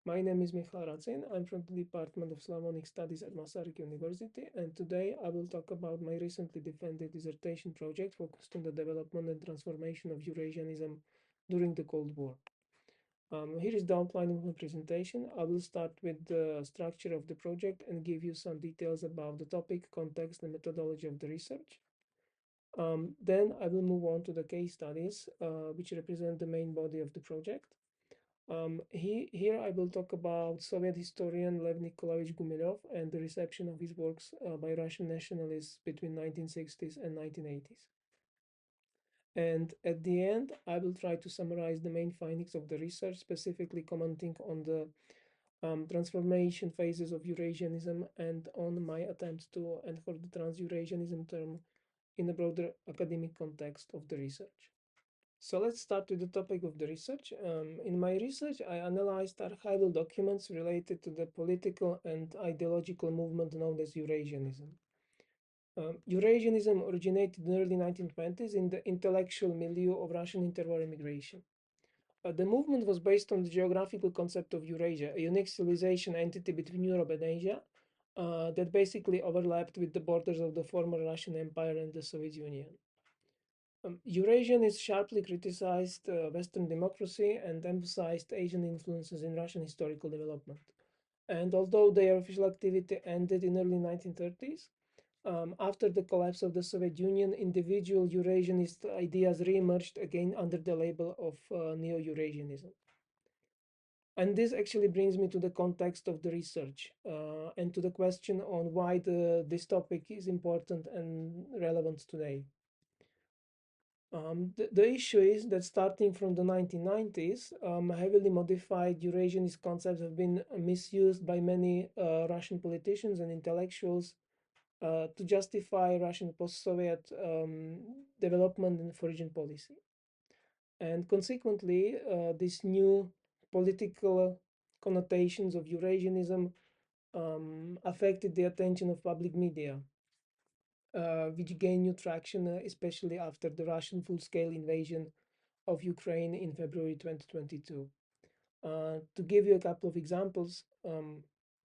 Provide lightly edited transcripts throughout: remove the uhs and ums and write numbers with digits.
My name is Michal. I'm from the Department of Slavonic Studies at Masaryk University, and today I will talk about my recently defended dissertation project focused on the development and transformation of Eurasianism during the Cold War. Here is the outline of my presentation. I will start with the structure of the project and give you some details about the topic, context, and methodology of the research. Then I will move on to the case studies, which represent the main body of the project. Here I will talk about Soviet historian Lev Nikolaevich Gumilev and the reception of his works by Russian nationalists between 1960s and 1980s. And at the end, I will try to summarize the main findings of the research, specifically commenting on the transformation phases of Eurasianism and on my attempt to enforce the trans-Eurasianism term in a broader academic context of the research. So let's start with the topic of the research. In my research, I analyzed archival documents related to the political and ideological movement known as Eurasianism. Eurasianism originated in the early 1920s in the intellectual milieu of Russian interwar emigration. The movement was based on the geographical concept of Eurasia, a unique civilization entity between Europe and Asia that basically overlapped with the borders of the former Russian Empire and the Soviet Union. Eurasianists sharply criticized Western democracy and emphasized Asian influences in Russian historical development. And although their official activity ended in early 1930s, after the collapse of the Soviet Union, individual Eurasianist ideas re-emerged again under the label of neo-Eurasianism. And this actually brings me to the context of the research and to the question on why this topic is important and relevant today. The issue is that starting from the 1990s, heavily modified Eurasianist concepts have been misused by many Russian politicians and intellectuals to justify Russian post-Soviet development and foreign policy. And consequently, these new political connotations of Eurasianism affected the attention of public media, which gained new traction, especially after the Russian full-scale invasion of Ukraine in February 2022. To give you a couple of examples,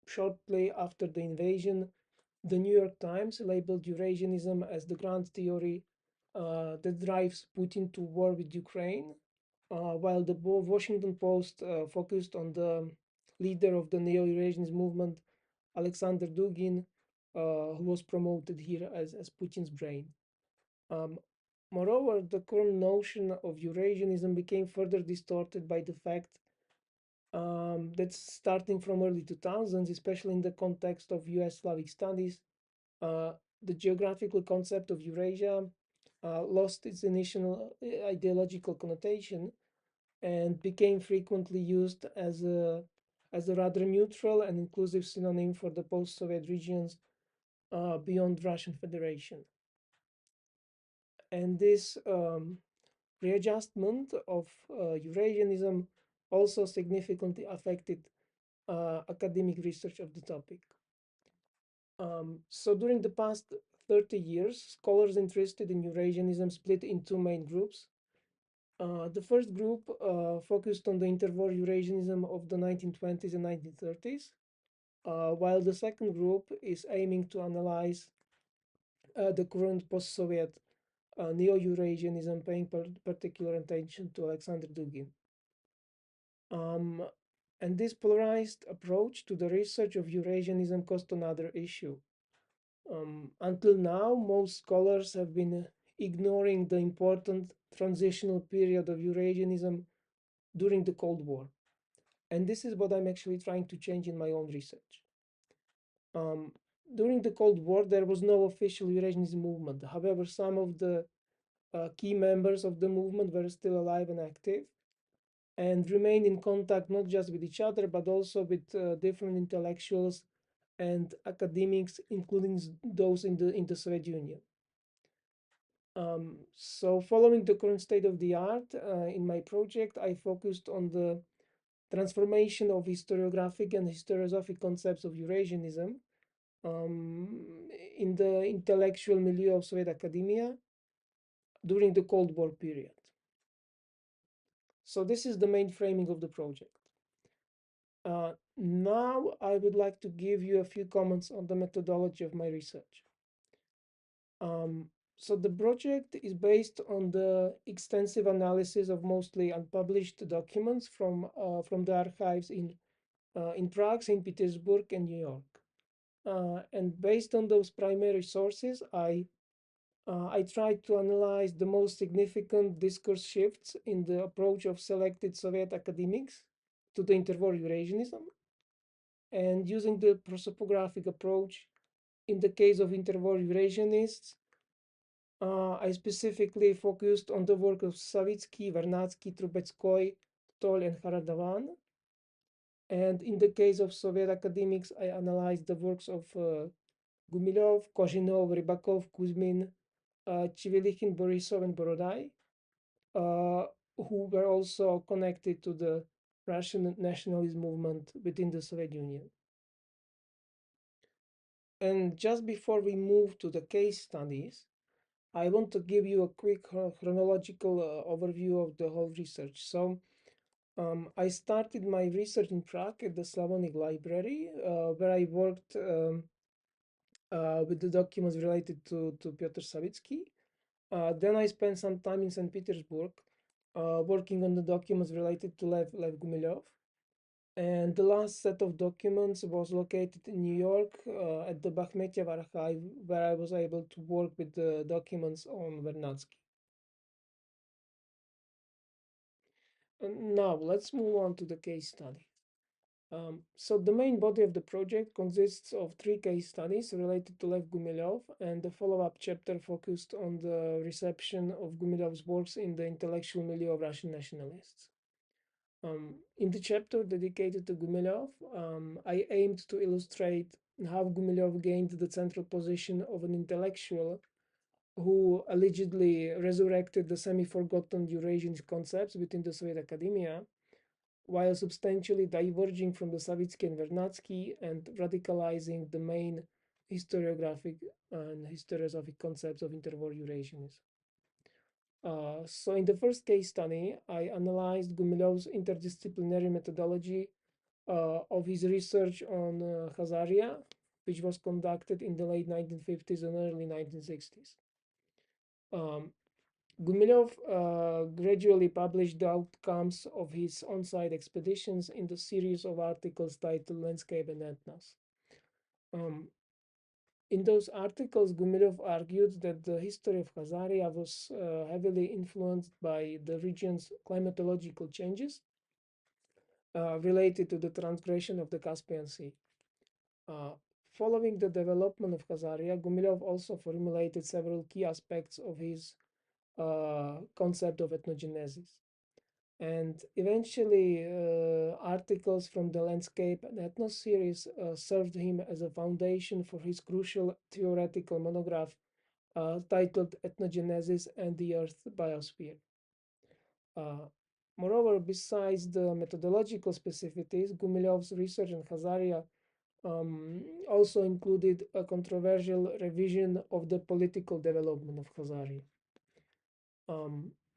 shortly after the invasion, the New York Times labeled Eurasianism as the grand theory that drives Putin to war with Ukraine, while the Washington Post focused on the leader of the neo-Eurasianist movement, Alexander Dugin, who was promoted here as Putin's brain. Moreover, the current notion of Eurasianism became further distorted by the fact that starting from early 2000s, especially in the context of US Slavic studies, the geographical concept of Eurasia lost its initial ideological connotation and became frequently used as a rather neutral and inclusive synonym for the post-Soviet regions beyond Russian Federation. And this readjustment of Eurasianism also significantly affected academic research of the topic. So during the past 30 years, scholars interested in Eurasianism split in two main groups. The first group focused on the interwar Eurasianism of the 1920s and 1930s, while the second group is aiming to analyze the current post-Soviet neo-Eurasianism, paying particular attention to Alexander Dugin. And this polarized approach to the research of Eurasianism caused another issue. Until now, most scholars have been ignoring the important transitional period of Eurasianism during the Cold War. And this is what I'm actually trying to change in my own research. During the Cold War, there was no official Eurasianism movement. However, some of the key members of the movement were still alive and active and remained in contact not just with each other, but also with different intellectuals and academics, including those in the Soviet Union. So following the current state of the art in my project, I focused on the transformation of historiographic and historiosophic concepts of Eurasianism in the intellectual milieu of Soviet academia during the Cold War period. So this is the main framing of the project. Now I would like to give you a few comments on the methodology of my research. So the project is based on the extensive analysis of mostly unpublished documents from the archives in Prague, St. Petersburg, and New York. And based on those primary sources, I tried to analyze the most significant discourse shifts in the approach of selected Soviet academics to the interwar Eurasianism, and using the prosopographic approach in the case of interwar Eurasianists, I specifically focused on the work of Savitsky, Vernadsky, Trubetskoy, Tol, and Haradavan. And in the case of Soviet academics, I analyzed the works of Gumilev, Kozhinov, Rybakov, Kuzmin, Chivilikhin, Borisov, and Borodai, who were also connected to the Russian nationalist movement within the Soviet Union. And just before we move to the case studies, I want to give you a quick chronological overview of the whole research. So I started my research in Prague at the Slavonic Library, where I worked with the documents related to Piotr Savitsky. Then I spent some time in St. Petersburg, working on the documents related to Lev Gumilev. And the last set of documents was located in New York at the Bakhmetyev archive, where I was able to work with the documents on Vernadsky. And now let's move on to the case study. So the main body of the project consists of 3 case studies related to Lev Gumilev, and the follow-up chapter focused on the reception of Gumilev's works in the intellectual milieu of Russian nationalists. In the chapter dedicated to Gumilev, I aimed to illustrate how Gumilev gained the central position of an intellectual who allegedly resurrected the semi-forgotten Eurasianist concepts within the Soviet academia, while substantially diverging from the Savitsky and Vernadsky and radicalizing the main historiographic and historiographic concepts of interwar Eurasianism. So in the first case study, I analyzed Gumilev's interdisciplinary methodology of his research on Khazaria, which was conducted in the late 1950s and early 1960s. Gumilev gradually published the outcomes of his on-site expeditions in the series of articles titled Landscape and Ethnos. In those articles, Gumilev argued that the history of Khazaria was heavily influenced by the region's climatological changes related to the transgression of the Caspian Sea. Following the development of Khazaria, Gumilev also formulated several key aspects of his concept of ethnogenesis. And eventually, articles from the Landscape and Ethnos series served him as a foundation for his crucial theoretical monograph titled Ethnogenesis and the Earth Biosphere. Moreover, besides the methodological specificities, Gumilev's research on Khazaria also included a controversial revision of the political development of Khazaria.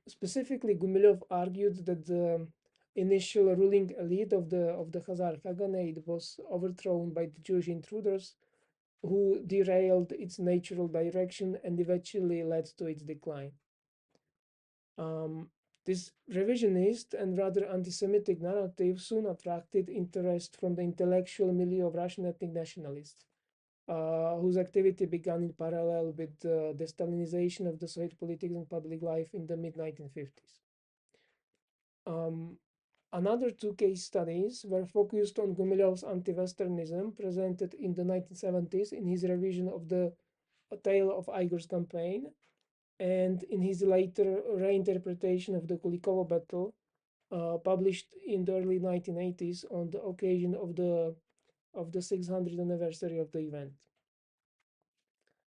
Specifically, Gumilev argued that the initial ruling elite of the Khazar Khaganate was overthrown by the Jewish intruders who derailed its natural direction and eventually led to its decline. This revisionist and rather anti-Semitic narrative soon attracted interest from the intellectual milieu of Russian ethnic nationalists, whose activity began in parallel with the Stalinization of the Soviet politics and public life in the mid-1950s. Another 2 case studies were focused on Gumilev's anti-Westernism presented in the 1970s in his revision of the Tale of Igor's Campaign and in his later reinterpretation of the Kulikovo battle published in the early 1980s on the occasion of the 600th anniversary of the event.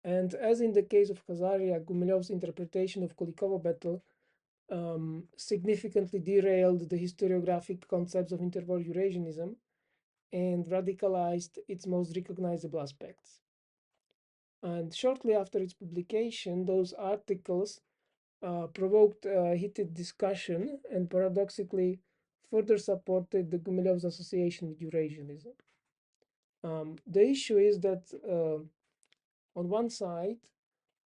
And as in the case of Khazaria, Gumilev's interpretation of Kulikovo battle significantly derailed the historiographic concepts of interwar Eurasianism and radicalized its most recognizable aspects. And shortly after its publication, those articles provoked a heated discussion and paradoxically further supported the Gumilev's association with Eurasianism. The issue is that on one side,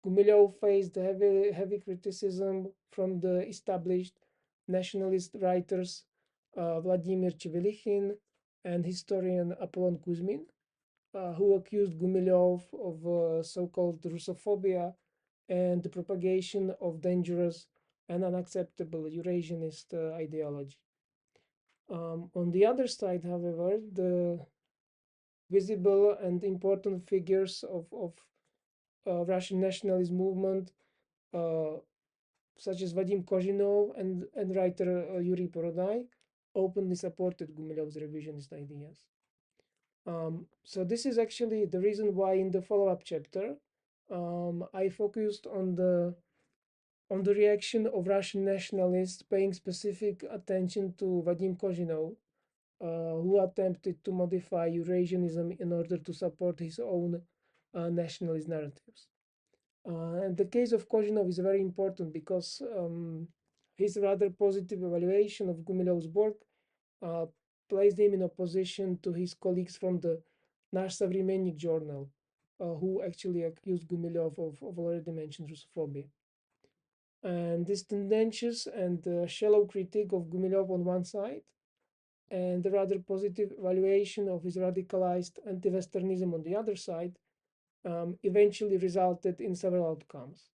Gumilev faced heavy criticism from the established nationalist writers Vladimir Chevelikhin and historian Apollon Kuzmin, who accused Gumilev of so-called Russophobia and the propagation of dangerous and unacceptable Eurasianist ideology. On the other side, however, the visible and important figures of Russian nationalist movement, such as Vadim Kozhinov and writer Yuri Borodai, openly supported Gumilev's revisionist ideas. So this is actually the reason why in the follow-up chapter, I focused on the reaction of Russian nationalists, paying specific attention to Vadim Kozhinov, who attempted to modify Eurasianism in order to support his own nationalist narratives. And the case of Kozhinov is very important because his rather positive evaluation of Gumilev's work placed him in opposition to his colleagues from the Nash Savremennik journal, who actually accused Gumilev of already mentioned Russophobia. And this tendentious and shallow critique of Gumilev on one side, and the rather positive evaluation of his radicalized anti-Westernism on the other side, eventually resulted in several outcomes.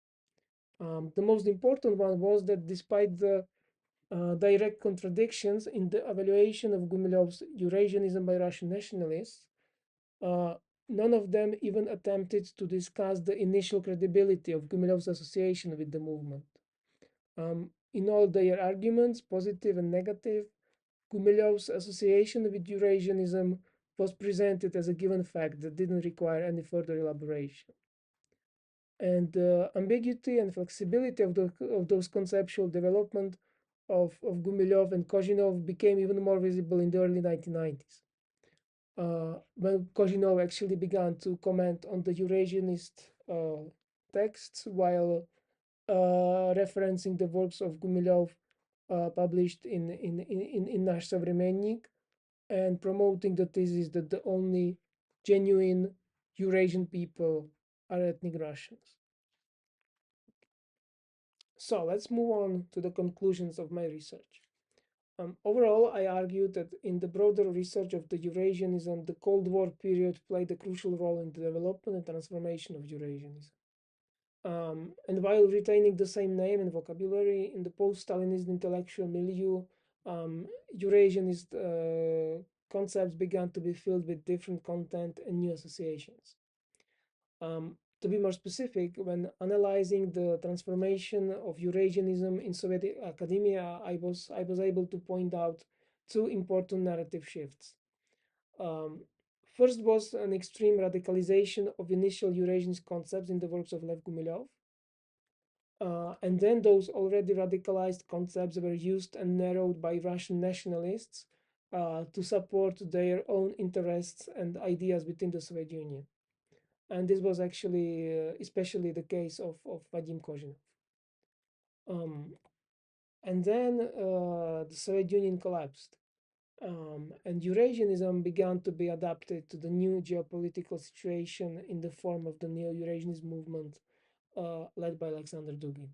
The most important one was that despite the direct contradictions in the evaluation of Gumilev's Eurasianism by Russian nationalists, none of them even attempted to discuss the initial credibility of Gumilev's association with the movement. In all their arguments, positive and negative, Gumilev's association with Eurasianism was presented as a given fact that didn't require any further elaboration. And the ambiguity and flexibility of those conceptual development of Gumilev and Kozhinov became even more visible in the early 1990s, when Kozhinov actually began to comment on the Eurasianist texts while referencing the works of Gumilev published in Nash Savremennik, and promoting the thesis that the only genuine Eurasian people are ethnic Russians. So let's move on to the conclusions of my research. Overall, I argued that in the broader research of the Eurasianism, the Cold War period played a crucial role in the development and transformation of Eurasianism. And while retaining the same name and vocabulary in the post-Stalinist intellectual milieu, Eurasianist concepts began to be filled with different content and new associations. To be more specific, when analyzing the transformation of Eurasianism in Soviet academia, I was able to point out two important narrative shifts. First was an extreme radicalization of initial Eurasianist concepts in the works of Lev Gumilev. And then those already radicalized concepts were used and narrowed by Russian nationalists to support their own interests and ideas within the Soviet Union. And this was actually especially the case of Vadim Kozhinov. And then the Soviet Union collapsed. And Eurasianism began to be adapted to the new geopolitical situation in the form of the neo-Eurasianist movement led by Alexander Dugin.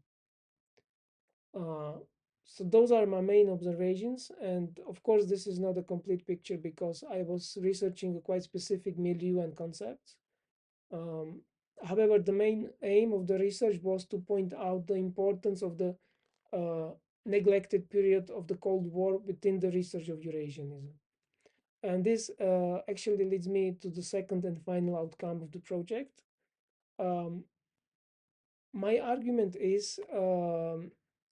So those are my main observations, and of course this is not a complete picture because I was researching a quite specific milieu and concepts. However, the main aim of the research was to point out the importance of the neglected period of the Cold War within the research of Eurasianism. And this actually leads me to the second and final outcome of the project. My argument is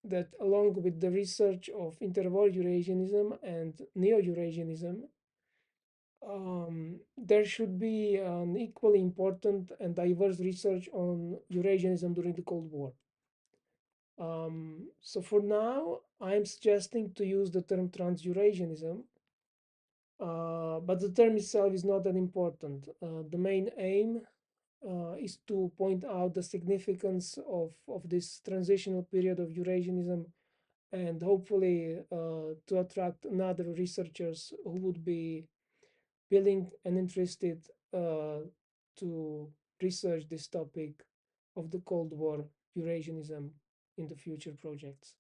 that along with the research of interwar Eurasianism and neo-Eurasianism, there should be an equally important and diverse research on Eurasianism during the Cold War. So for now, I'm suggesting to use the term trans-Eurasianism, but the term itself is not that important. The main aim is to point out the significance of this transitional period of Eurasianism and hopefully to attract another researchers who would be willing and interested to research this topic of the Cold War Eurasianism in the future projects.